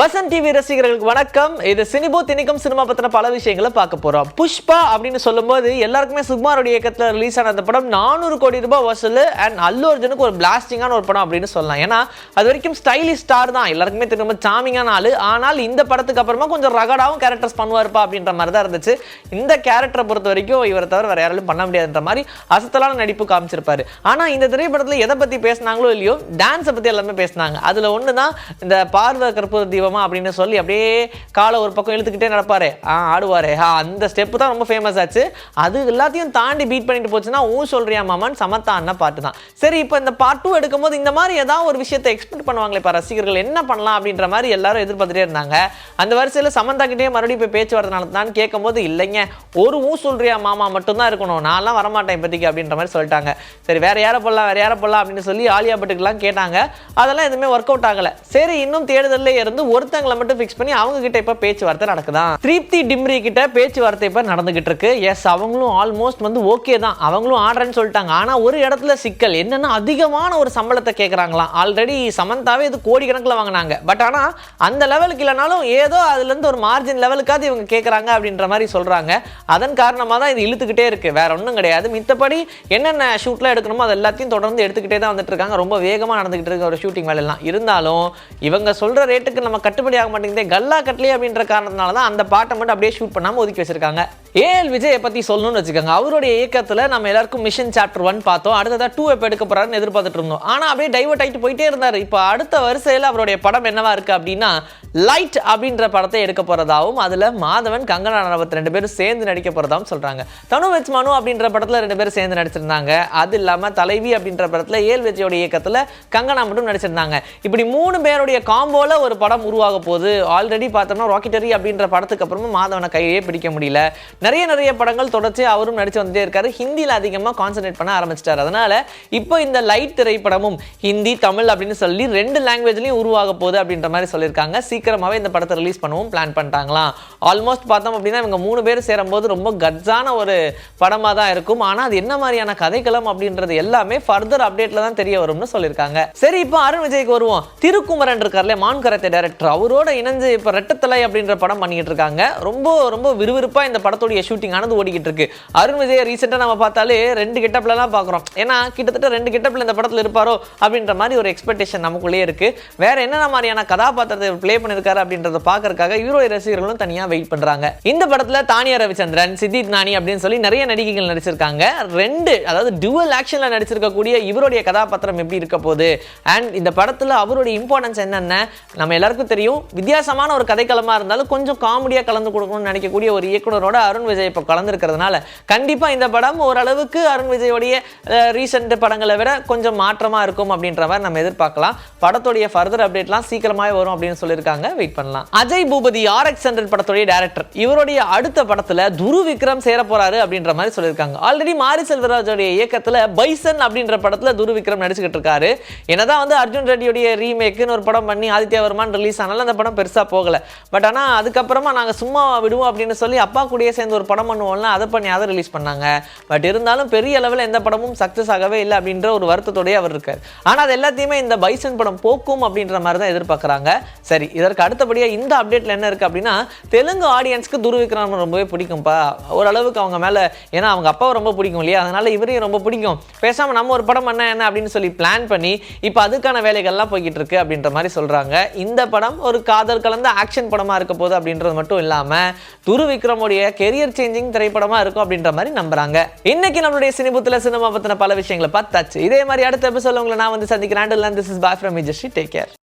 Vasanth TV ரசிகர்களுக்கு வணக்கம். இது சினிபூத். இன்னைக்கும் சினிமா பத்தின பல விஷயங்களை பார்க்க போறோம். புஷ்பா அப்படின்னு சொல்லும்போது எல்லாருக்குமே சுகுமாரோட இயக்கத்தில் ரிலீஸ் ஆன அந்த படம் 400 கோடி ரூபாய் வசூல் அண்ட் அல்லு அர்ஜுனுக்கு ஒரு பிளாஸ்டிங்கான ஒரு படம் அப்படின்னு சொல்லலாம். ஏன்னா அது வரைக்கும் ஸ்டைலிஷ் ஸ்டார் தான், எல்லாருக்குமே திரும்ப சாமிங்கான ஆளு. ஆனால் இந்த படத்துக்கு அப்புறமா கொஞ்சம் ரகடாவும் கேரக்டர்ஸ் பண்ணுவார்ப்பா அப்படின்ற மாதிரி தான் இருந்துச்சு. இந்த கேரக்டரை பொறுத்த வரைக்கும் இவரை தவிர வேற யாராலும் பண்ண முடியாதுன்ற மாதிரி அசத்தலான நடிப்பு காமிச்சிருப்பாரு. ஆனா இந்த திரைப்படத்தில் எதை பத்தி பேசினாங்களோ இல்லையோ டான்ஸை பத்தி எல்லாமே பேசினாங்க. அதுல ஒண்ணுதான் இந்த பார்வை கற்பூர தீபமா அப்படின்னு சொல்லி அப்படியே காலை ஒரு பக்கம் இழுத்துக்கிட்டே நடப்பாரு, ஆடுவாரு. அந்த ஸ்டெப்பு தான் ரொம்ப ஃபேமஸ் ஆச்சு. அது எல்லாத்தையும் தாண்டி பீட் பண்ணிட்டு போச்சுன்னா சொல்றியா மாமான் சமத்தா அண்ணா பாட்டு தான். சரி, இப்போ இந்த பார்ட் 2 எடுக்கும்போது இந்த மாதிரி ஏதாவது ஒரு விஷயத்தை எக்ஸ்பெக்ட் பண்ணுவாங்களே இப்போ ரசிகர்கள், என்ன பண்ணலாம் அப்படின்ற மாதிரி எல்லாரும் எதிர்பார்த்துட்டே இருந்தாங்க. அந்த வரிசையில் சமந்தா கிட்டே மறுபடியும் போய் பேச்சுவார்த்தை நடத்தினான்னு கேட்கும்போது இல்லைங்க, ஒரு சொல்றியா மாமா மட்டும்தான் இருக்கணும், நான்லாம் வரமாட்டேன் இப்போதைக்கு அப்படின்ற மாதிரி சொல்லிட்டாங்க. சரி, வேற யாரை போடலாம் அப்படின்னு சொல்லி ஆலியா பட்டுக்கெல்லாம் கேட்டாங்க. அதெல்லாம் எதுவுமே ஒர்க் அவுட் ஆகல. சரி, இன்னும் தேடுதல்ல இருந்து ஒருத்தங்களை மட்டும் ஃபிக்ஸ் பண்ணி அவங்க கிட்ட இப்ப பேச்சுவார்த்தை நடக்குதான். திருப்தி டிம்ரி கிட்ட பேச்சுவார்த்தை இப்ப நடந்துகிட்டு இருக்கு. எஸ், அவங்களும் ஆல்மோஸ்ட் ஓகே தான், அவங்களும் ஆர்டர்னு சொல்லிட்டாங்க. ஆனா ஒரு இடத்துல சிக்கல் என்னன்னா, அதிகமான ஒரு சம்பளத்தை கேட்கறாங்களாம். ஆல்ரெடி சமந்தாவே இது கோடிக்கணக்கில் வாங்கினாங்க. பட் ஆனா அந்த லெவலுக்கு இல்லைனாலும் ஏதோ அதுல இருந்து ஒரு மார்ஜின் லெவலுக்காவது இவங்க கேட்கறாங்க அப்படின்ற மாதிரி சொல்றாங்க. அதன் காரணமா தான் இது இழுத்துக்கிட்டே இருக்கு, வேற ஒன்றும் கிடையாது. மித்தபடி என்னென்ன ஷூட்லாம் எடுக்கணுமோ அது எல்லாத்தையும் தொடர்ந்து எடுத்துக்கிட்டே தான் வந்துட்டு இருக்காங்க. ரொம்ப வேகமா நடந்துகிட்டு இருக்க ஒரு ஷூட்டிங் வேலை எல்லாம். இருந்தாலும் இவங்க சொல்ற ரேட்டுக்கு நம்ம கட்டுப்படி ஆக மாட்டேங்குது, கல்லா கட்டலி அப்படின்ற காரணத்தினால தான் அந்த பாட்டை மட்டும் அப்படியே ஷூட் பண்ணாம ஒதுக்கி வச்சிருக்காங்க. ஏஎல் விஜயை பத்தி சொல்லணும்னு வச்சுக்கோங்க. அவருடைய இயக்கத்துல நம்ம எல்லாருக்கும் மிஷன் சாப்டர் 1 பார்த்தோம். அடுத்ததா 2 எப்ப எடுக்க போறாருன்னு எதிர்பார்த்துட்டு இருந்தோம். ஆனா அப்படியே டைவர்ட் ஆகிட்டு போயிட்டே இருந்தாரு. இப்போ அடுத்த வரிசையில் அவருடைய படம் என்னவா இருக்கு அப்படின்னா, லைட் அப்படின்ற படத்தை எடுக்க போறதாவும், அதுல மாதவன் கங்கனா ரனாவத் 2 பேரும் சேர்ந்து நடிக்க போறதாவும் சொல்றாங்க. தனு வெச் மனு அப்படின்ற படத்துல 2 பேரும் சேர்ந்து நடிச்சிருந்தாங்க. அது இல்லாம தலைவி அப்படின்ற படத்துல ஏஎல் விஜயோட இயக்கத்துல கங்கனா மட்டும் நடிச்சிருந்தாங்க. இப்படி 3 பேருடைய காம்போல ஒரு படம் உருவாக போகுது. ஆல்ரெடி பார்த்தோம்னா ராக்கெட்டரி அப்படின்ற படத்துக்கு அப்புறமா மாதவனை கையே பிடிக்க முடியல. நிறைய படங்கள் தொடர்ச்சி அவரும் நடிச்சு வந்துட்டே இருக்காரு. ஹிந்தியில் அதிகமாக கான்சென்ட்ரேட் பண்ண ஆரம்பிச்சிட்டாரு. அதனால இப்போ இந்த லைட் திரைப்படமும் ஹிந்தி தமிழ் அப்படின்னு சொல்லி 2 லாங்குவேஜ்லையும் உருவாக போகுது அப்படின்ற மாதிரி சொல்லியிருக்காங்க. சீக்கிரமாகவே இந்த படத்தை ரிலீஸ் பண்ணவும் பிளான் பண்ணிட்டாங்களாம். ஆல்மோஸ்ட் பார்த்தோம் அப்படின்னா இவங்க 3 பேர் சேரும்போது ரொம்ப கட்ஸான ஒரு படமாக தான் இருக்கும். ஆனால் அது என்ன மாதிரியான கதைக்களம் அப்படின்றது எல்லாமே ஃபர்தர் அப்டேட்ல தான் தெரிய வரும்னு சொல்லியிருக்காங்க. சரி, இப்போ அருண் விஜய்க்கு வருவோம். திருக்குமரன் இருக்கார்ல, மான் கராத்தே டைரக்டர், அவரோட இணைஞ்சு இப்போ ரெட்டத்தலை அப்படின்ற படம் பண்ணிக்கிட்டு இருக்காங்க. ரொம்ப விறுவிறுப்பாக இந்த படத்தோடைய ஷூட்டிங் ஆனது ஓடிக்கிட்டு இருக்கு. அருண் விஜய் ரீசெண்டாக நம்ம பார்த்தாலே 2 கெட்டப்லாம் பார்க்குறோம். ஏன்னா கிட்டத்தட்ட 2 கெட்டப்ல இந்த படத்தில் இருப்பாரோ அப்படின்ற மாதிரி ஒரு எக்ஸ்பெக்டேஷன் நமக்குள்ளேயே இருக்கு. வேற என்னென்ன மாதிரியான கதாபாத்திரத்தை பிளே பண்ணிருக்காரு அப்படின்றத பார்க்கறதுக்காக ஹீரோய் ரசிகர்களும் தனியாக வெயிட் பண்றாங்க. இந்த படத்தில் தானியா ரவிச்சந்திரன், சித்தித் நானி அப்படின்னு சொல்லி நிறைய நடிகைகள் நடிச்சிருக்காங்க. 2 அதாவது டுவல் ஆக்ஷன்ல நடிச்சிருக்கக்கூடிய இவருடைய கதாபாத்திரம் எப்படி இருக்க போகுது, அண்ட் இந்த படத்தில் அவருடைய இம்பார்ட்டன்ஸ் என்னென்ன நம்ம எல்லாருக்கும் தெரியும். வித்தியாசமான ஒரு கதைக்களமா இருந்தாலும் கொஞ்சம் காமெடியா கலந்து கொடுக்கணும்னு நினைக்கக்கூடிய ஒரு இயக்குனரோட அருண் விஜய் இப்போ கலந்துருக்கிறதுனால கண்டிப்பா இந்த படம் ஓரளவுக்கு அருண் விஜயோடைய ரீசெண்ட் படங்களை விட கொஞ்சம் மாற்றமா இருக்கும் அப்படின்ற மாதிரி நம்ம எதிர்பார்க்கலாம். படத்துடைய ஃபர்தர் அப்டேட்லாம் சீக்கிரமாவே வரும் அப்படின்னு சொல்லியிருக்காங்க, வெயிட் பண்ணலாம். அஜய் பூபதி RX100 படத்துடைய டைரக்டர், இவருடைய அடுத்த படத்துல துரு விக்ரம் சேர போறாரு அப்படின்ற மாதிரி சொல்லியிருக்காங்க. ஆல்ரெடி மாரி செல்வராஜோடைய இயக்கத்துல பைசன் அப்படின்ற படத்துல துரு விக்ரம் நடிச்சுக்கிட்டு இருக்காரு. என்னதான் அர்ஜுன் ரெட்டியோடைய ரீமேக்னு ஒரு படம் பண்ணி ஆதித்யா வர்மான் ரிலீஸ் ஆனாலும் அந்த படம் பெருசா போகல. பட் ஆனா அதுக்கப்புறமா நாங்க சும்மா விடுவோம் அப்படின்னு சொல்லி அப்பா கூடயே சேர்ந்து ஒரு படம் பண்ணுவோம்ல, அதை பண்ணி அதை ரிலீஸ் பண்ணாங்க. பட் இருந்தாலும் பெரிய அளவில் எந்த படமும் சக்சஸ் ஆகவே இல்லை அப்படின்ற ஒரு வருத்தத்தோடய அவர் இருக்கார். ஆனால் அது எல்லாத்தையுமே இந்த பைசன் படம் போக்கும் அப்படின்ற மாதிரி தான் எதிர்பார்க்குறாங்க. சரி, இதற்கு அடுத்தபடியாக இந்த அப்டேட்ல என்ன இருக்கு அப்படின்னா, தெலுங்கு ஆடியன்ஸ்க்கு துரு விக்ரம் ரொம்பவே பிடிக்கும்பா. ஓரளவுக்கு அவங்க மேல, ஏன்னா அவங்க அப்பாவை ரொம்ப பிடிக்கும் இல்லையா, அதனால இவரையும் ரொம்ப பிடிக்கும். பேசாம நம்ம ஒரு படம் பண்ண என்ன அப்படின்னு சொல்லி பிளான் பண்ணி இப்போ அதுக்கான வேலைகள்லாம் போய்கிட்டு இருக்கு அப்படின்ற மாதிரி சொல்றாங்க. இந்த படம் ஒரு காதல் கலந்த ஆக்ஷன் படமா இருக்க போகுது அப்படின்றது மட்டும் இல்லாம துரு விக்ரமுடைய கெரியர் சேஞ்சிங் திரைப்படமா இருக்கும் அப்படின்ற மாதிரி நம்புறாங்க. இன்னைக்கு நம்மளுடைய சினிபூத்துல சினிமா பத்தின பல விஷயங்களை பார்த்தாச்சு. இதே மாதிரி அடுத்த எபிசோட்ல உங்களை நான் சந்திக்கிறேன். This is bye from me, Jashri. Take care.